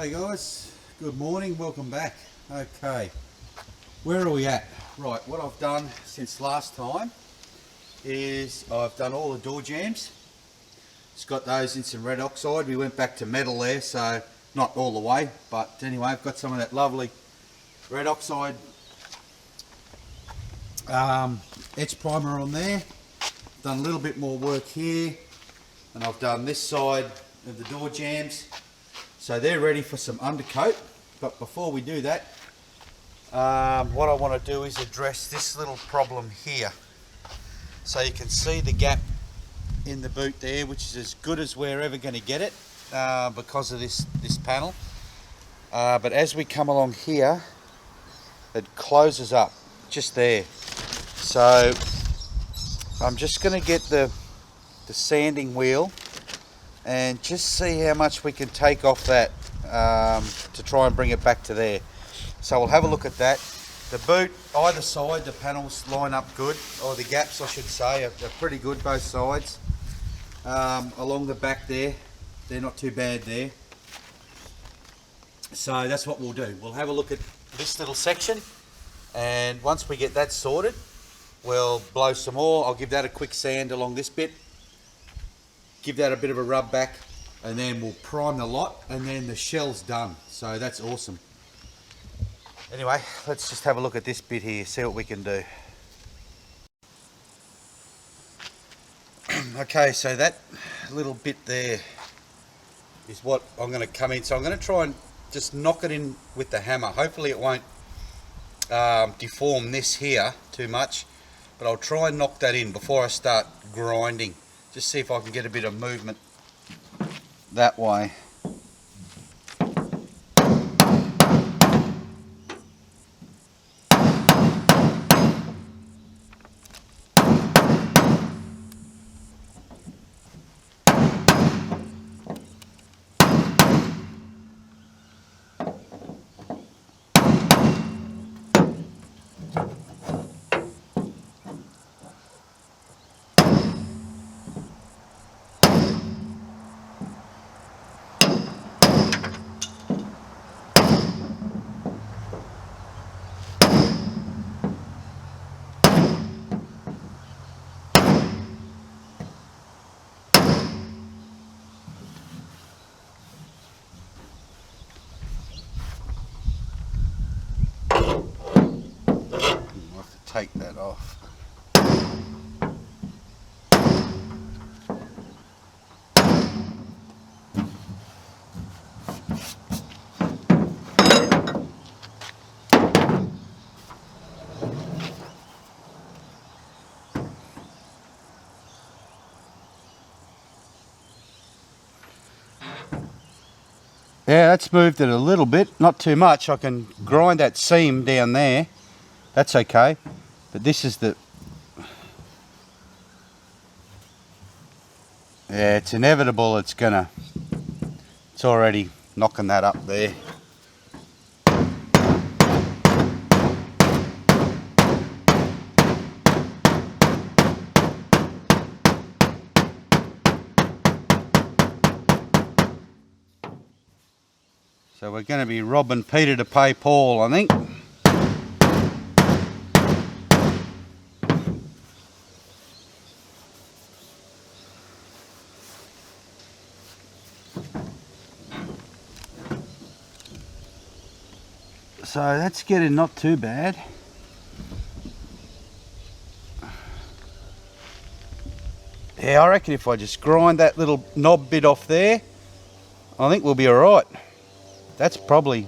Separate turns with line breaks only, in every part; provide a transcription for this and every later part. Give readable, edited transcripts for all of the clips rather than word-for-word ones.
Hey guys, good morning, welcome back. Okay, where are we at? Right, what I've done since last time is I've done all the door jambs. It's got those in some red oxide. We went back to metal there, so not all the way, but anyway, I've got some of that lovely red oxide etch primer on there. Done a little bit more work here, and I've done this side of the door jambs. So they're ready for some undercoat, but before we do that, what I want to do is address this little problem here. So you can see the gap in the boot there, which is as good as we're ever going to get it because of this panel. But as we come along here, it closes up just there. So I'm just going to get the sanding wheel and just see how much we can take off that to try and bring it back to there. So we'll have a look at that. The boot, either side, the panels line up good, or the gaps I should say, are pretty good both sides. Along the back there, they're not too bad there. So that's what we'll do. We'll have a look at this little section, and once we get that sorted, we'll blow some more. I'll give that a quick sand along this bit. Give that a bit of a rub back, and then we'll prime the lot, and then the shell's done. So that's awesome. Anyway, let's just have a look at this bit here, see what we can do. Okay, so that little bit there is what I'm going to come in. So I'm going to try and just knock it in with the hammer. Hopefully it won't deform this here too much, but I'll try and knock that in before I start grinding. Just see if I can get a bit of movement that way. Take that off. Yeah, that's moved it a little bit, not too much. I can grind that seam down there. That's okay. But this is the... Yeah, it's inevitable it's gonna... It's already knocking that up there. So we're going to be robbing Peter to pay Paul, I think. So that's getting not too bad. Yeah, I reckon if I just grind that little knob bit off there, I think we'll be alright. That's probably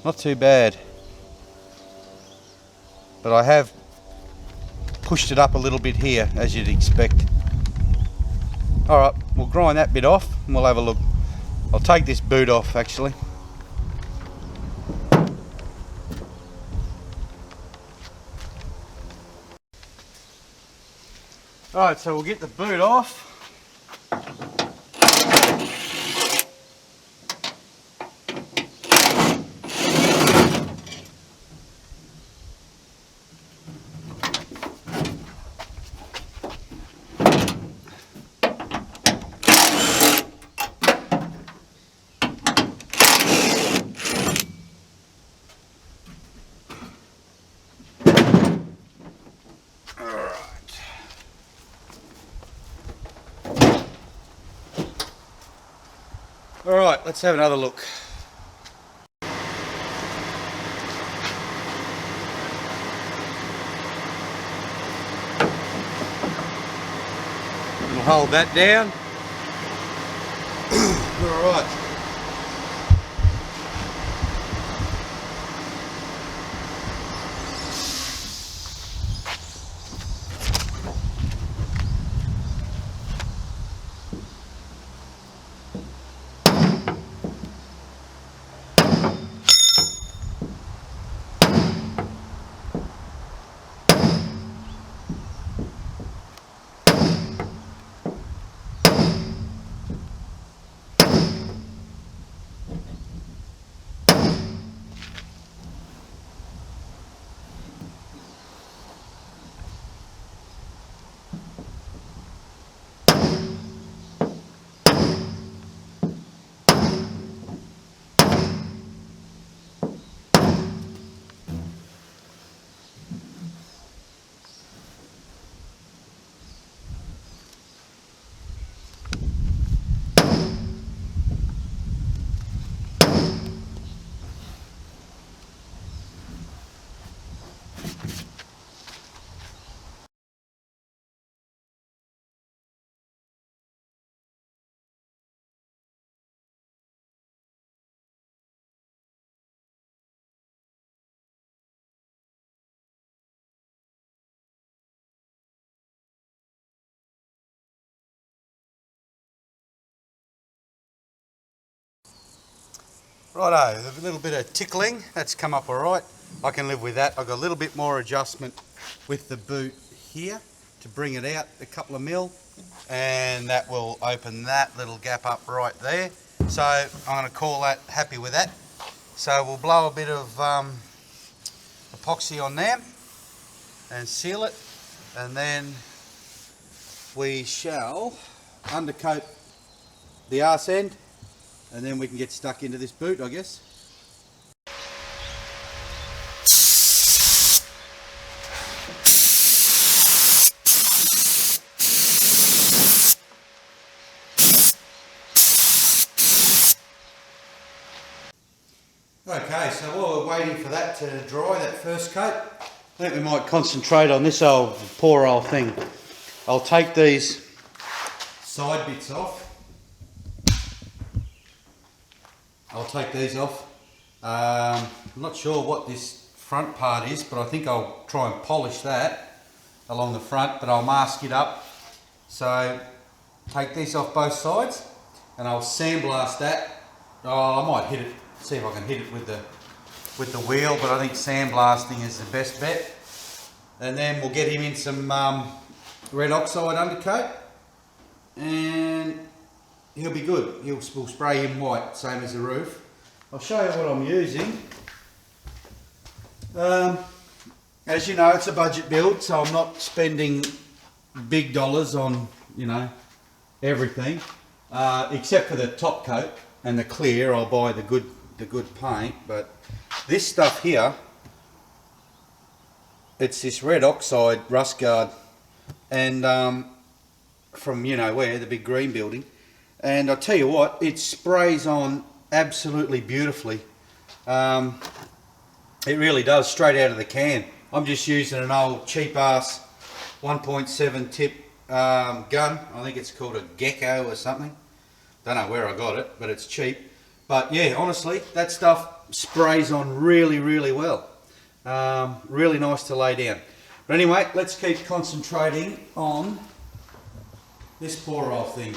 not too bad. But I have pushed it up a little bit here, as you'd expect. Alright, we'll grind that bit off and we'll have a look. I'll take this boot off actually. Alright, so we'll get the boot off. All right, let's have another look. We'll hold that down. All right. Righto, a little bit of tickling, that's come up all right. I can live with that. I've got a little bit more adjustment with the boot here to bring it out a couple of mil, and that will open that little gap up right there. So I'm going to call that happy with that. So we'll blow a bit of epoxy on there and seal it, and then we shall undercoat the arse end, and then we can get stuck into this boot, I guess. Okay, so while we're waiting for that to dry, that first coat, I think we might concentrate on this poor old thing. I'll take these side bits off. I'll take these off. I'm not sure what this front part is, but I think I'll try and polish that along the front, but I'll mask it up. So take this off both sides and I'll sandblast that. Oh, I might hit it, see if I can hit it with the wheel, but I think sandblasting is the best bet. And then we'll get him in some red oxide undercoat, and he'll be good. We'll spray him white, same as the roof. I'll show you what I'm using. As you know, it's a budget build, so I'm not spending big dollars on, you know, everything, except for the top coat and the clear. I'll buy the good paint, but this stuff here, it's this red oxide rust guard, and from, you know where, the big green building. And I'll tell you what, it sprays on absolutely beautifully. It really does, straight out of the can. I'm just using an old cheap ass 1.7 tip gun. I think it's called a Gecko or something. Don't know where I got it, but it's cheap. But yeah, honestly, that stuff sprays on really, really well. Really nice to lay down. But anyway, let's keep concentrating on this poor old thing.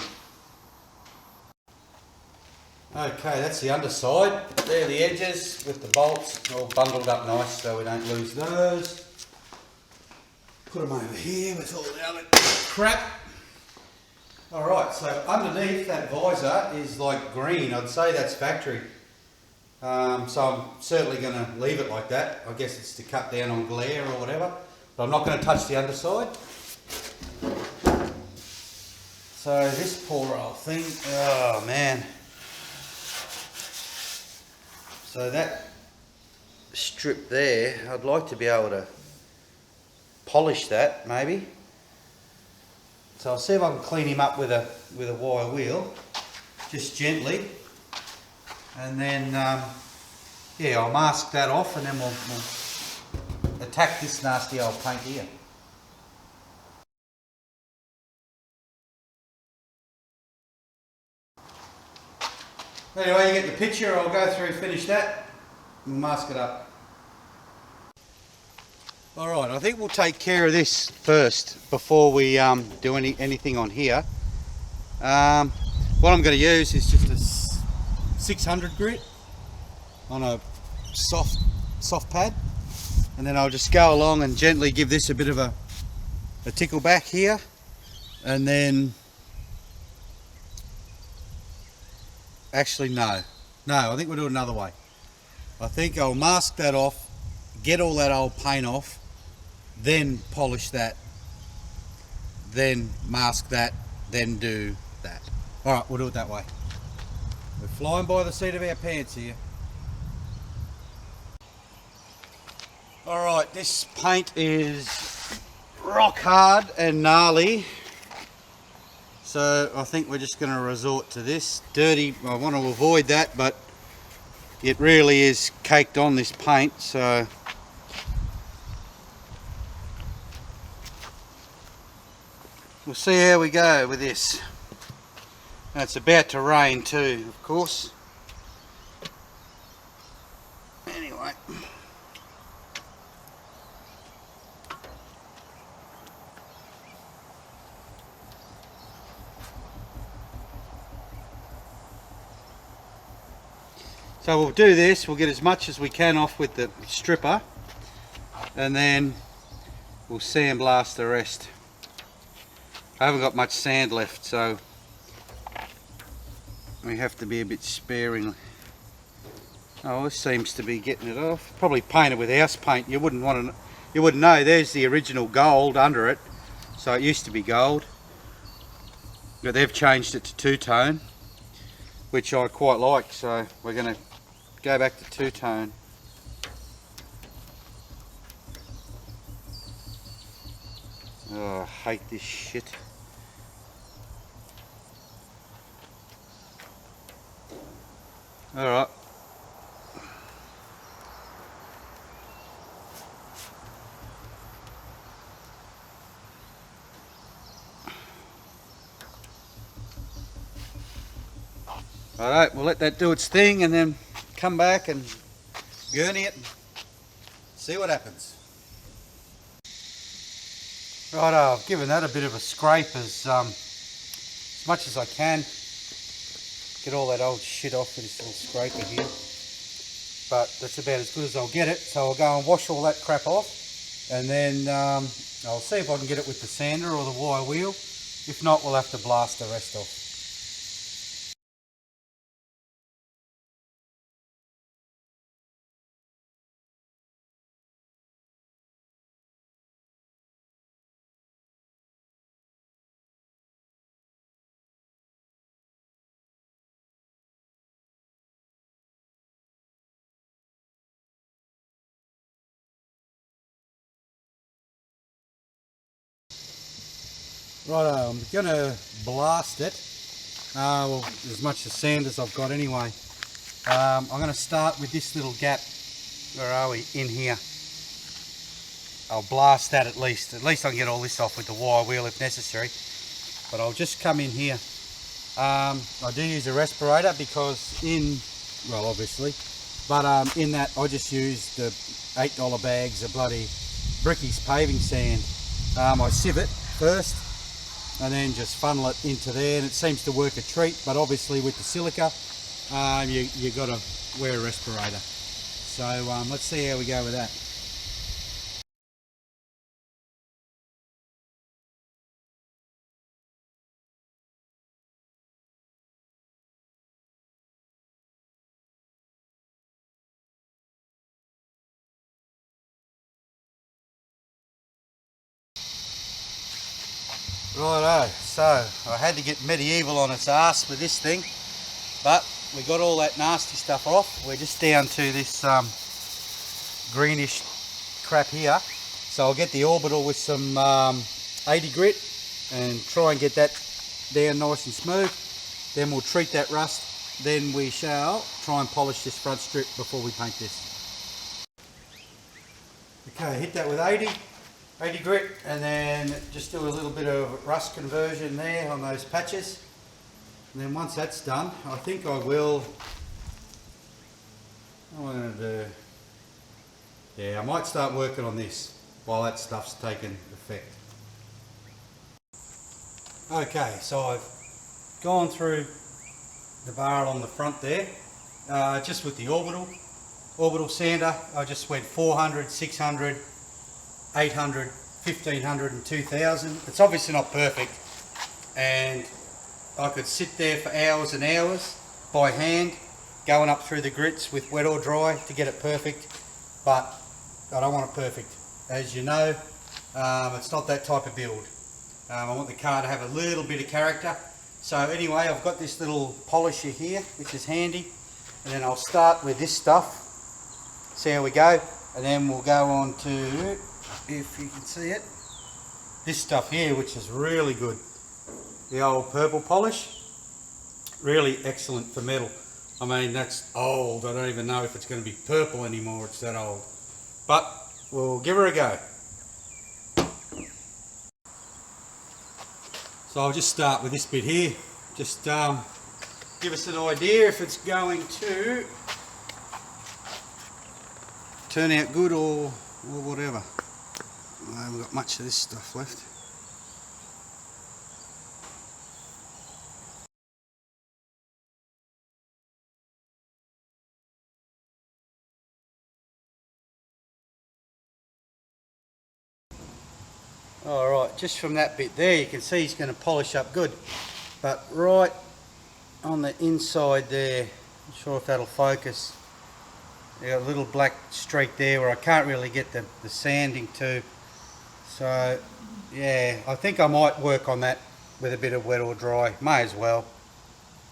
Okay, that's the underside. There are the edges with the bolts all bundled up nice so we don't lose those. Put them over here with all the other crap. Alright, so underneath that visor is like green. I'd say that's factory. So I'm certainly going to leave it like that. I guess it's to cut down on glare or whatever. But I'm not going to touch the underside. So this poor old thing, oh man. So that strip there, I'd like to be able to polish that maybe. So I'll see if I can clean him up with a wire wheel, just gently. And then, yeah, I'll mask that off and then we'll attack this nasty old paint here. Anyway, you get the picture. I'll go through and finish that and mask it up. Alright, I think we'll take care of this first before we do anything on here. What I'm going to use is just a 600 grit on a soft pad, and then I'll just go along and gently give this a bit of a tickle back here, and then actually no, I think we'll do it another way. I think I'll mask that off, get all that old paint off, then polish that, then mask that, then do that. Alright, we'll do it that way. We're flying by the seat of our pants here. Alright, this paint is rock hard and gnarly, so I think we're just going to resort to this. Dirty, I want to avoid that, but it really is caked on this paint, so we'll see how we go with this. And it's about to rain too, of course. Anyway. So we'll do this, we'll get as much as we can off with the stripper, and then we'll sandblast the rest. I haven't got much sand left, so we have to be a bit sparing. Oh, this seems to be getting it off. Probably painted with house paint. You wouldn't know. There's the original gold under it. So it used to be gold, but they've changed it to two-tone, which I quite like. So we're going to go back to two-tone. Oh, I hate this shit. Alright. Alright, we'll let that do its thing and then come back and gurney it and see what happens. Right, I've given that a bit of a scrape as much as I can. Get all that old shit off with this little scraper here. But that's about as good as I'll get it. So I'll go and wash all that crap off. And then I'll see if I can get it with the sander or the wire wheel. If not, we'll have to blast the rest off. Right, I'm going to blast it, well, as much as sand as I've got anyway. I'm going to start with this little gap, where are we, in here. I'll blast that at least I can get all this off with the wire wheel if necessary, but I'll just come in here. I do use a respirator because well obviously, but in that I just use the $8 bags of bloody Bricky's paving sand. I sieve it first, and then just funnel it into there, and it seems to work a treat, but obviously with the silica you got to wear a respirator. So let's see how we go with that. Righto, so I had to get medieval on its ass with this thing, but we got all that nasty stuff off. We're just down to this greenish crap here. So I'll get the orbital with some 80 grit and try and get that down nice and smooth. Then we'll treat that rust then we shall try and polish this front strip before we paint this. Okay, hit that with 80 grit, and then just do a little bit of rust conversion there on those patches. And then once that's done, I think I will, what am I going to do? Yeah, I might start working on this while that stuff's taken effect. Okay, so I've gone through the bar on the front there, just with the orbital sander. I just went 400, 600, 800, 1500 and 2000. It's obviously not perfect, and I could sit there for hours and hours by hand going up through the grits with wet or dry to get it perfect, but I don't want it perfect. As you know, it's not that type of build. I want the car to have a little bit of character. So anyway, I've got this little polisher here, which is handy, and then I'll start with this stuff, see how we go, and then we'll go on to, if you can see it, this stuff here, which is really good. The old purple polish, really excellent for metal. I mean, that's old. I don't even know if it's going to be purple anymore, it's that old. But we'll give her a go. So I'll just start with this bit here. Just give us an idea if it's going to turn out good or whatever. I haven't got much of this stuff left. Alright, just from that bit there you can see he's going to polish up good, but right on the inside there, not sure if that'll focus, you got a little black streak there where I can't really get the sanding to. So yeah, I think I might work on that with a bit of wet or dry, may as well.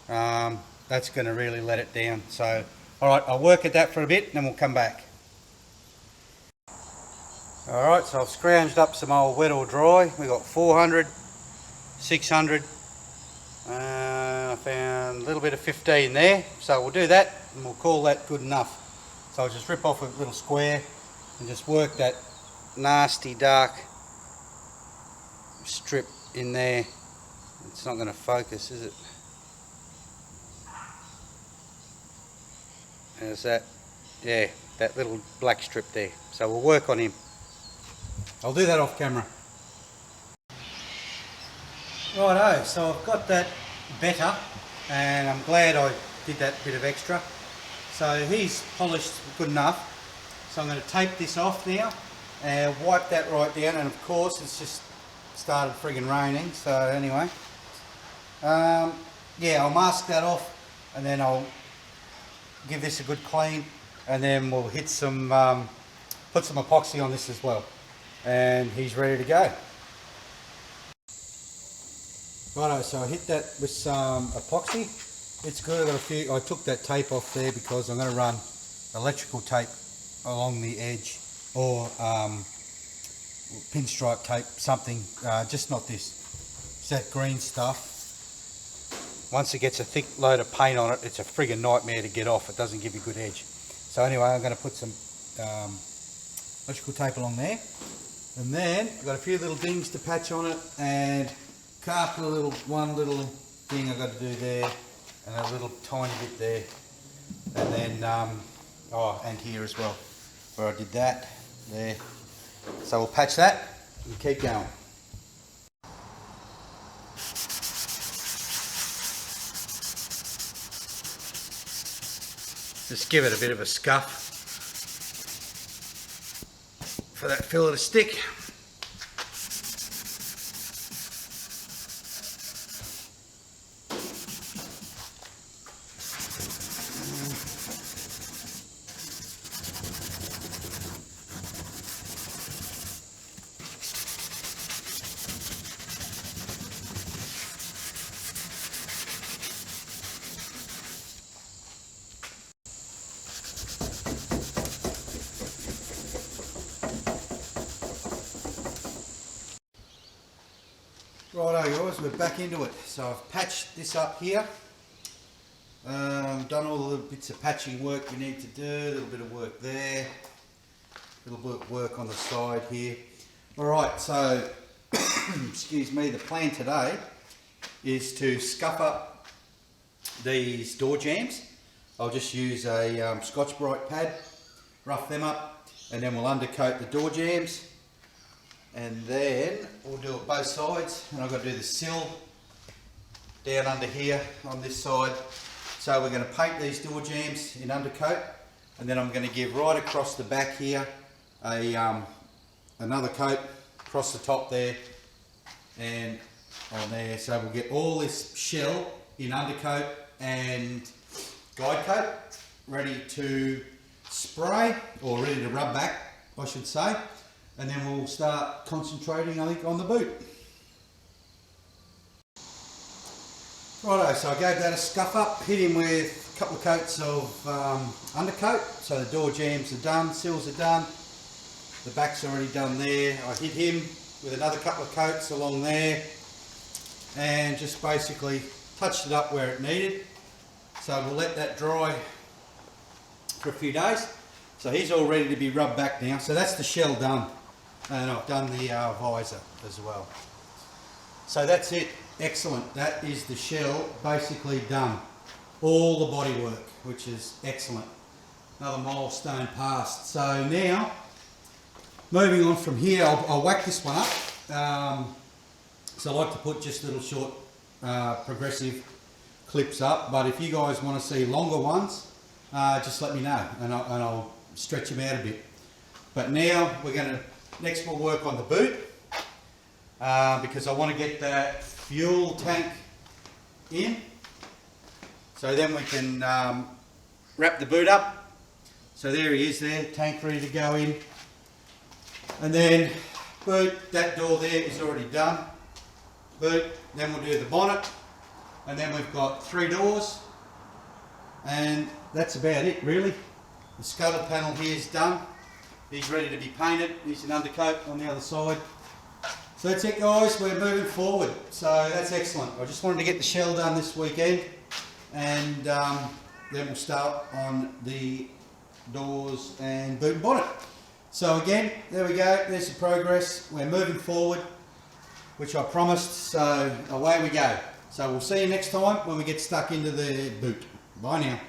That's going to really let it down. So alright, I'll work at that for a bit and then we'll come back. Alright, so I've scrounged up some old wet or dry. We got 400, 600, I found a little bit of 15 there. So we'll do that and we'll call that good enough. So I'll just rip off a little square and just work that nasty dark strip in there. It's not going to focus, is it? There's that, yeah, that little black strip there. So we'll work on him. I'll do that off camera. Righto, so I've got that better and I'm glad I did that bit of extra. So he's polished good enough. So I'm going to tape this off now and wipe that right down, and of course it's just started friggin' raining, so anyway. Yeah, I'll mask that off and then I'll give this a good clean, and then we'll hit some, put some epoxy on this as well. And he's ready to go. Righto, so I hit that with some epoxy. It's good. I got a few. I took that tape off there because I'm going to run electrical tape along the edge, or pinstripe tape, something. Just not this. It's that green stuff. Once it gets a thick load of paint on it, it's a friggin' nightmare to get off. It doesn't give you good edge. So anyway, I'm going to put some electrical tape along there. And then I've got a few little dings to patch on it, and one little thing I've got to do there, and a little tiny bit there, and then oh, and here as well, where I did that there. So we'll patch that and keep going. Just give it a bit of a scuff for that filler to stick. Righto guys, we're back into it. So I've patched this up here, Done all the bits of patching work we need to do, a little bit of work there, a little bit of work on the side here. Alright, so, excuse me, the plan today is to scuff up these door jambs. I'll just use a Scotch-Brite pad, rough them up, and then we'll undercoat the door jambs. And then we'll do it both sides, and I've got to do the sill down under here on this side. So we're going to paint these door jambs in undercoat, and then I'm going to give right across the back here another coat across the top there and on there. So we'll get all this shell in undercoat and guide coat ready to spray, or ready to rub back I should say, and then we'll start concentrating I think on the boot. Righto, so I gave that a scuff up, hit him with a couple of coats of undercoat, so the door jambs are done, sills are done, the back's already done there. I hit him with another couple of coats along there and just basically touched it up where it needed. So we'll let that dry for a few days. So he's all ready to be rubbed back now. So that's the shell done, and I've done the visor as well. So that's it. Excellent. That is the shell basically done. All the body work, which is excellent. Another milestone passed. So now, moving on from here, I'll whack this one up. So I like to put just little short progressive clips up, but if you guys want to see longer ones, just let me know and I'll stretch them out a bit. But now next we'll work on the boot, because I want to get that fuel tank in, so then we can wrap the boot up. So there he is there, tank ready to go in. And then boot, that door there is already done. Boot, then we'll do the bonnet, and then we've got 3 doors, and that's about it really. The scuttle panel here is done. He's ready to be painted. He's an undercoat on the other side. So that's it guys, we're moving forward. So that's excellent. I just wanted to get the shell done this weekend, and then we'll start on the doors and boot and bonnet. So again, there we go, there's the progress. We're moving forward, which I promised, so away we go. So we'll see you next time when we get stuck into the boot. Bye now.